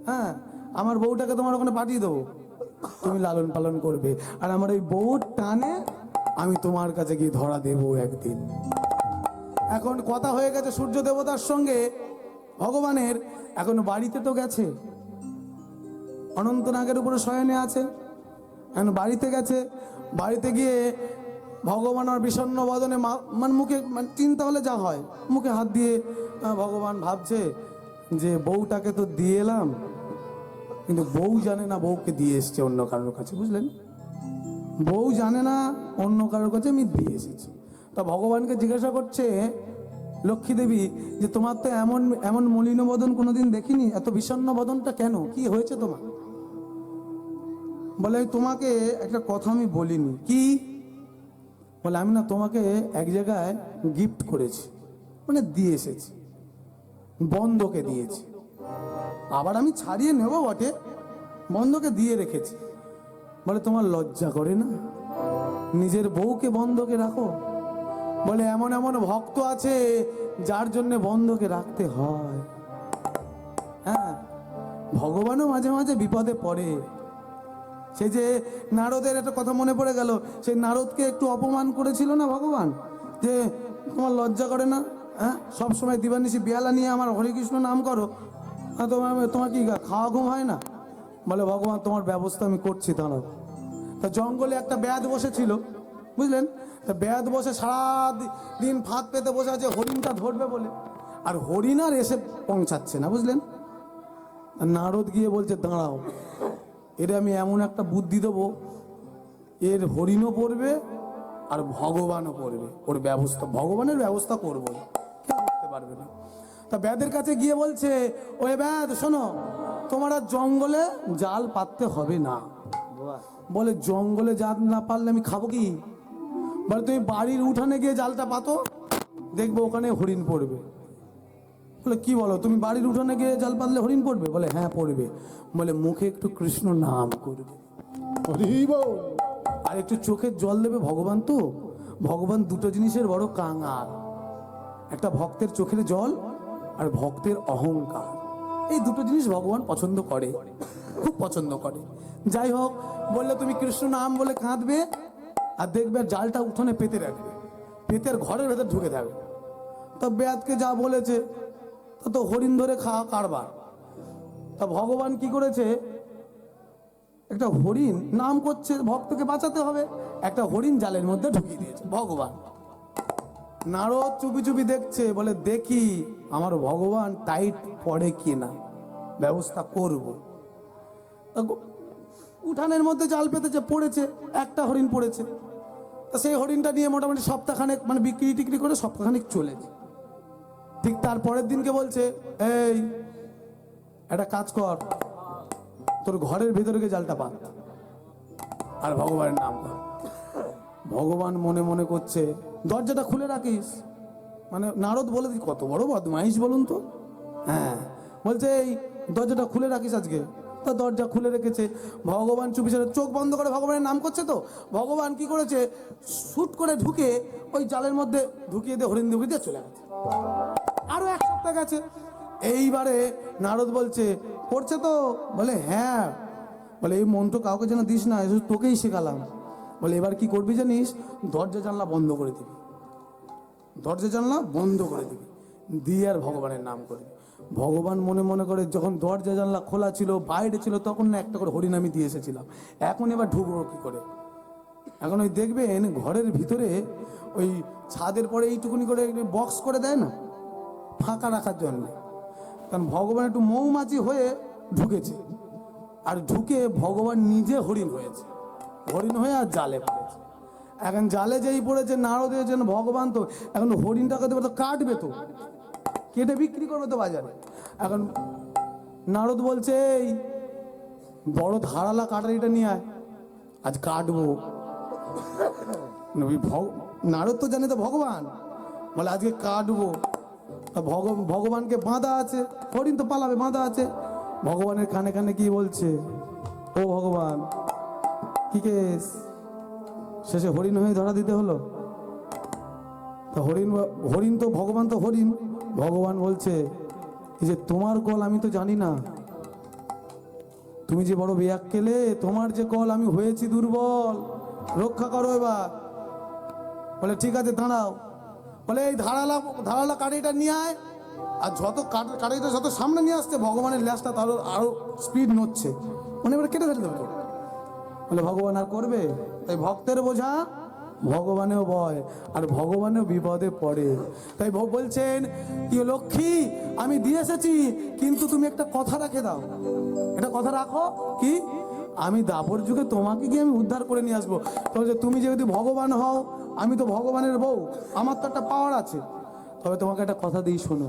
হ্যাঁ, আমার বউটাকে তোমার ওখানে পাঠিয়ে দেবো, তুমি লালন পালন করবে। আর আমার এই বউর টানে আমি তোমার কাছে গিয়ে ধরা দেবো একদিন। এখন কথা হয়ে গেছে সূর্য দেবতার সঙ্গে ভগবানের। এখন বাড়িতে তো গেছে, অনন্তনাগের উপরে শয়নে আছে। এখন বাড়িতে গেছে, বাড়িতে গিয়ে ভগবান আর বিষণ্ণ বদনে মানে মুখে চিন্তা হলে যা হয়, মুখে হাত দিয়ে ভগবান ভাবছে যে বউটাকে তো দিয়ে এলাম, কিন্তু বউ জানে না বউকে দিয়ে এসছে অন্য কারোর কাছে। বুঝলেন? বউ জানে না অন্য কারোর কাছে আমি দিয়ে এসেছি। তা ভগবানকে জিজ্ঞাসা করছে লক্ষ্মী দেবী যে তোমার তো এমন মলিন বদন কোনোদিন দেখিনি, এত বিষণ্ণ বদনটা কেন, কি হয়েছে তোমার? বলে তোমাকে একটা কথা আমি বলিনি। কি? বলে আমি না তোমাকে এক জায়গায় গিফট করেছি, মানে দিয়ে এসেছি, বন্ধকে দিয়েছি। আবার আমি ছাড়িয়ে নেব বটে, বন্ধকে দিয়ে রেখেছি। বলে তোমার লজ্জা করে না নিজের বউকে বন্ধকে রাখো? বলে এমন ভক্ত আছে যার জন্য বন্ধকে রাখতে হয়। হ্যাঁ, ভগবানও মাঝে মাঝে বিপদে পড়ে। সেই যে নারদের একটা কথা মনে পড়ে গেল, সেই নারদকে একটু অপমান করেছিল না ভগবান, যে তোমার লজ্জা করে না? হ্যাঁ, সবসময় দিবানিশি বিয়ালা নিয়ে আমার হরিকৃষ্ণ নাম করো, তোমার কি খাওয়া ঘুম হয় না? বলে ভগবান তোমার ব্যবস্থা আমি করছি। তা জঙ্গলে একটা ব্যাধ বসেছিল, বুঝলেন? তা ব্যাধ বসে সারাদিন ফাঁদ পেতে বসে আছে হরিণটা ধরবে বলে, আর হরিণ আর এসে পৌঁছাচ্ছে না। বুঝলেন? নারদ গিয়ে বলছে দাঁড়াও, এর আমি এমন একটা বুদ্ধি দেবো, এর হরিণও পড়বে আর ভগবানও পড়বে, ওর ব্যবস্থা, ভগবানের ব্যবস্থা করবো, কেউ করতে পারবে না। তা ব্যাদের কাছে গিয়ে বলছে, ওই ব্যাদ শোনো, তোমার আর জঙ্গলে জাল পাততে হবে না। বলে জঙ্গলে জাল না পারলে আমি খাবো কি? বলে তুমি বাড়ির উঠানে গিয়ে জালটা পাতো, দেখবো ওখানে হরিণ পড়বে। বলে কি বলো, তুমি বাড়ির উঠানে গিয়ে জাল পাতলে হরিণ পড়বে? বলে হ্যাঁ পড়বে। বলে মুখে একটু কৃষ্ণ নাম করবে হরি বল। আর একটু চোখের জল দেবে, ভগবান তো, ভগবান দুটো জিনিসের বড় কাঙাল, একটা ভক্তের চোখের জল আর ভক্তের অহংকার। এই দুটো জিনিস ভগবান পছন্দ করে, খুব পছন্দ করে। যাই হোক, বললে তুমি কৃষ্ণ নাম বলে কাঁদবে আর দেখবে জালটা উঠোনে পেতে রাখবে, পেতে আর ঘরের ভেতর ঢুকে থাকবে। তা বেয়াদকে যা বলেছে তা তো হরিণ ধরে খাওয়া কারবার। তা ভগবান কি করেছে, একটা হরিণ নাম করছে, ভক্তকে বাঁচাতে হবে, একটা হরিণ জালের মধ্যে ঢুকিয়ে দিয়েছে ভগবান। নারদ চুপি চুপি দেখছে, বলে দেখি আমার ভগবান টাইট পড়ে কিনা, ব্যবস্থা করব। তা উঠানের মধ্যে জাল পেতেছে, পড়েছে, একটা হরিণ পড়েছে। তা সেই হরিণটা নিয়ে মোটামুটি সপ্তাহখানেক মানে বিক্রি টিক্রি করে সপ্তাহখানেক চলেছে। ঠিক তার পরের দিনকে বলছে, এই একটা কাজ কর, তোর ঘরের ভেতরে গিয়ে জালটা পাত আর ভগবানের নাম কর। ভগবান মনে মনে করছে, দরজাটা খুলে রাখিস। মানে নারদ বলে, দি কত বড় বদমাইশ বলুন তো। হ্যাঁ, বলছে এই দরজাটা খুলে রাখিস আজকে। তা দরজা খুলে রেখেছে। ভগবান চুপিচারে চোখ বন্ধ করে ভগবানের নাম করছে। তো ভগবান কি করেছে, শুট করে ঢুকে ওই জালের মধ্যে ঢুকিয়ে দিয়ে হরিণ ঢুকিয়ে দিয়ে চলে গেছে। আরো এক সপ্তাহ গেছে। এইবারে নারদ বলছে, করছে তো? বলে হ্যাঁ। বলে এই মন্ত্র কাউকে যেন দিস না, এসব তোকেই শেখালাম। বলে এবার কি করবি জানিস, দরজা জানলা বন্ধ করে দিবি, দরজা জানলা বন্ধ করে দিবি, দিয়ে আর ভগবানের নাম করবি। ভগবান মনে মনে করে, যখন দরজা জানলা খোলা ছিল, বাইরে ছিল, তখন না একটা করে হরিণ আমি দিয়ে এসেছিলাম, এখন এবার ঢুকবো কি করে? এখন ওই দেখবেন ঘরের ভিতরে ওই ছাদের পরে এইটুকুনি করে বক্স করে দেয় না, ফাঁকা রাখার জন্য। কারণ ভগবান একটু মৌমাছি হয়ে ঢুকেছে, আর ঢুকে ভগবান নিজে হরিণ হয়েছে, হরিণ হয়ে আর জালে পড়েছে। এখন জালে যেই পড়েছে, নারদের জন্য ভগবান তো এখন হরিণটাকে তো কাটবে, তো কেটে বিক্রি করবে তো বাজারে। এখন নারদ বলছে, এই বড় ধারালা কাটারিটা নিয়ে আয়, আজ কাটবো। নারদ তো জানে তো ভগবান, বলে আজকে কাটবো। তা ভগবানকে বাঁধা আছে, হরিণ তো পালাবে, বাঁধা আছে। ভগবানের কানে কানে কি বলছে, ও ভগবান কি কেস, শেষে হরিণ হয়ে ধরা দিতে হলো। তা হরিণ তো ভগবান তো হরিণ। ভগবান বলছে, এই যে তোমার কল আমি তো জানি না, তুমি যে বড় বেয়াক্কেলে, তোমার যে কল আমি হয়েছি দুর্বল, রক্ষা করো এবার। বলে ঠিক আছে দাঁড়াও। বলে এই ধারালা কাঠিটা নিয়ে আয়। আর যত কাঠিটা যত সামনে নিয়ে আসছে, ভগবানের ল্যাসটা তার আরো স্পিড নড়ছে, মানে এবার কেটে ফেলতে হবে। বলে ভগবান আর করবে? তাই ভক্তের বোঝা ভগবানেও ভয়, আর ভগবানেও বিপদে পড়ে। তাই বলছেন, কি লক্ষ্মী আমি দিয়ে এসেছি, কিন্তু তুমি একটা কথা রাখে দাও। এটা কথা রাখো কি, আমি দাপর যুগে তোমাকে গিয়ে আমি উদ্ধার করে নিয়ে আসবো। তবে তুমি যেহেতু ভগবান হও, আমি তো ভগবানের বউ, আমার তো একটা পাওয়ার আছে। তবে তোমাকে একটা কথা দিই, শোনো,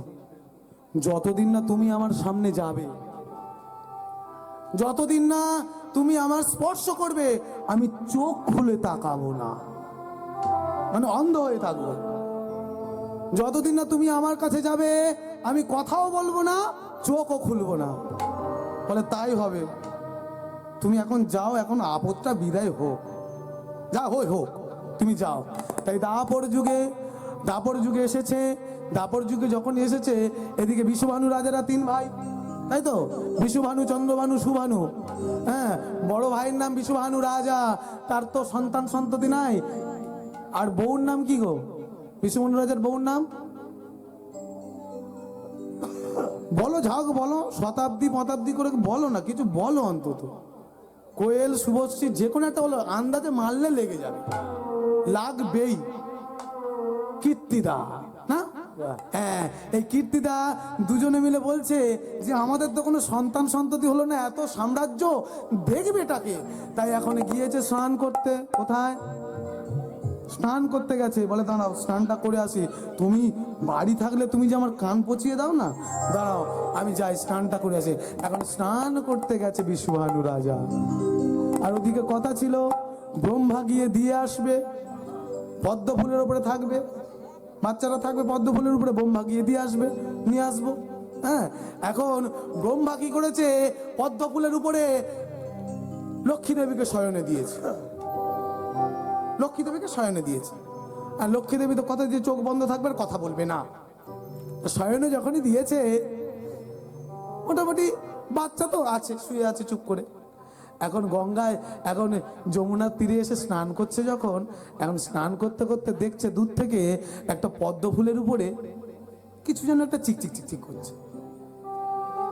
যতদিন না তুমি আমার সামনে যাবে, যতদিন না তুমি আমার স্পর্শ করবে, আমি চোখ খুলে তাকাবো না, মানে অন্ধ হয়ে থাকবো। যতদিন না তুমি আমার কাছে যাবে, আমি কথাও বলবো না, চোখও খুলবো না। বলে তাই হবে, তুমি এখন যাও, এখন আপদটা বিদায় হোক, যা হোক তুমি যাও। তাই দাপর যুগে এসেছে। দাপর যুগে যখন এসেছে, এদিকে বিশ্বভানু রাজারা 3 ভাই, তাই তো, বিশ্বভানু, চন্দ্রভানু, সুভানু। হ্যাঁ, বড় ভাইয়ের নাম বিশ্বভানু রাজা, তার তো সন্তান সন্ততি নাই। আর বউর নাম কি গো, বিশ্বভানু রাজার বউর নাম বলো, ঝাঁক বলো, শতাব্দী করে বলো না, কিছু বলো অন্তত। কোয়েল, শুভশ্রী, যে কোনো একটা বলো, আন্দাজে মারলে লেগে যাবে, লাগবেই। কীর্তিদা না, হ্যাঁ, এই কীর্তিদা দুজনে মিলে বলছে যে আমাদের তো কোনো সন্তান সন্ততি হলো না, এত সাম্রাজ্য দেখবে এটাকে। তাই এখন গিয়েছে স্নান করতে। কোথায়? স্নান করতে গেছে। বলে দাঁড়াও স্নানটা করে আসি। তুমি বাড়ি থাকলে তুমি যে আমার কান পচিয়ে দাও না, দাঁড়াও আমি যাই স্নানটা করে আসি। এখন স্নান করতে গেছে বিশ্বভানু রাজা। আর ওদিকে কথা ছিল ব্রহ্মা গিয়ে দিয়ে আসবে, পদ্ম ফুলের উপরে থাকবে, বাচ্চারা থাকবে পদ্ম ফুলের উপরে, ব্রহ্মা গিয়ে দিয়ে আসবে, নিয়ে আসবো। হ্যাঁ, এখন ব্রহ্মা কি করেছে, পদ্ম ফুলের উপরে লক্ষ্মী দেবীকে শয়নে দিয়েছে। লক্ষ্মী দেবীকে শয়নে দিয়েছে। আর লক্ষ্মী দেবী তো কথা দিয়ে চোখ বন্ধ থাকবে, আর কথা বলবে না। তো শয়নে যখনই দিয়েছে, মোটামুটি বাচ্চা তো আছে, শুয়ে আছে চুপ করে। এখন গঙ্গায়, এখন যমুনার তীরে এসে স্নান করছে যখন, এখন স্নান করতে করতে দেখছে দূর থেকে একটা পদ্ম ফুলের উপরে কিছু যেন একটা চিকচিক চিকচিক করছে।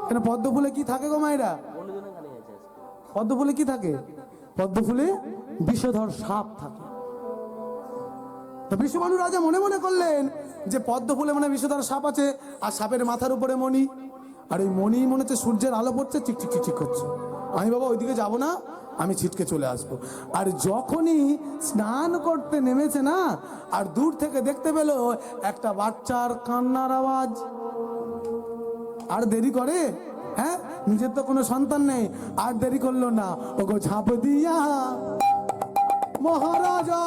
কেন পদ্ম ফুলে কি থাকে গো মায়েরা? পদ্ম ফুলে কি থাকে? পদ্ম ফুলে বিষধর সাপ থাকে। তো বিশ্বভানু রাজা মনে মনে করলেন যে পদ্ম ফুলে মানে বিষধর সাপ আছে, আর সাপের মাথার উপরে মণি, আর এই মণি মনে হচ্ছে সূর্যের আলো পড়ছে, চিকচিক চিকচিক করছে। আমি বাবা ওইদিকে যাব না, আমি ছিটকে চলে আসবো। আর যখনই স্নান করতে নেমেছে না, আর দূর থেকে দেখতে পেল একটা বাচ্চার কান্নার আওয়াজ। আর দেরি করে? হ্যাঁ, নিজের তো কোনো সন্তান নেই, আর দেরি করলো না, ওগো ঝাঁপ দিয়া মহারাজা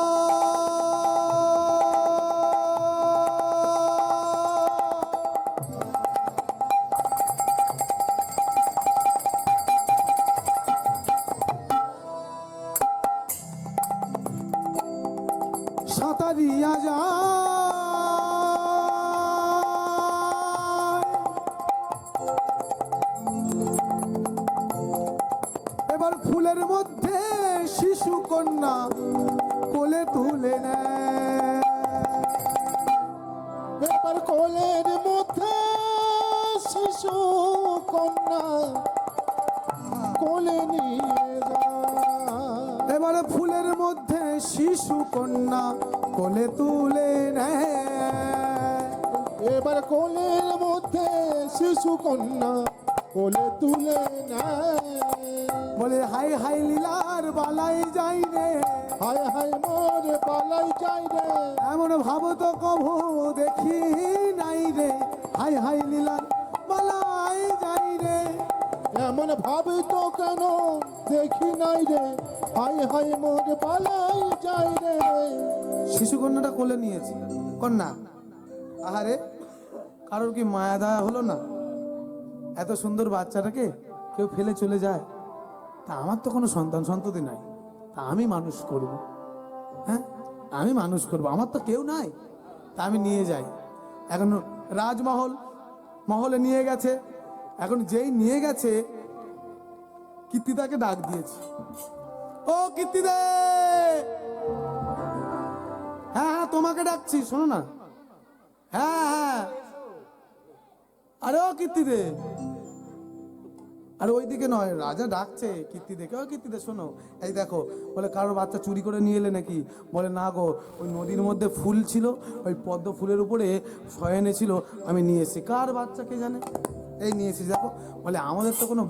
সাঁতারিয়া যায়। এবার ফুলের মধ্যে শিশু কন্যা কোলে তুলে নেয়। এবার কোলের মধ্যে শিশু কন্যা কোলে নিয়ে যায়। এবারে ফুলের মধ্যে শিশু কন্যা কোলে তুলে নেয়। এবার কোলের মধ্যে শিশু কন্যা কোলে তুলে নেয়। বলে হাই হাই লীলার বালাই যাই রে, হায় হায় মোর পালাই যাই রে। এমন ভাব তো কভু দেখি নাই রে, হাই হাই লীলার বালাই যাই রে। এমন ভাবে তো কেন দেখি নাই রে, হায় হায় মোর পালাই যাই রে। শিশু কন্যাটা কোলে নিয়েছে। কন্যা, আহারে কারোর কি মায়া দয়া হলো না? এত সুন্দর বাচ্চাটাকে কেউ ফেলে চলে যায়। তা আমার তো কোনো সন্তান সন্ততি নাই, তা আমি মানুষ করব। হ্যাঁ, আমি মানুষ করব, আমার তো কেউ নাই, তা আমি নিয়ে যাই। এখন রাজমহল, মহলে নিয়ে গেছে। এখন যেই নিয়ে গেছে, কীর্তিদাকে ডাক দিয়েছে। ও কীর্তিদে, হ্যাঁ হ্যাঁ তোমাকে ডাকছি, শোনো না। হ্যাঁ হ্যাঁ, আরে ও কীর্তিদে, আর ওইদিকে নয়, রাজা ডাকছে কীর্তিদেকে। ও কীর্তিদে শোনো, এই দেখো, বলে কারোর বাচ্চা চুরি করে নিয়ে এলে নাকি? বলে না গো, ওই নদীর মধ্যে ফুল ছিল, ওই পদ্ম ফুলের উপরে শয়নে ছিল, আমি নিয়ে এসেছি। কার বাচ্চা কে জানে, এই নিয়ে এসেছি দেখো। বলে আমাদের তো কোনো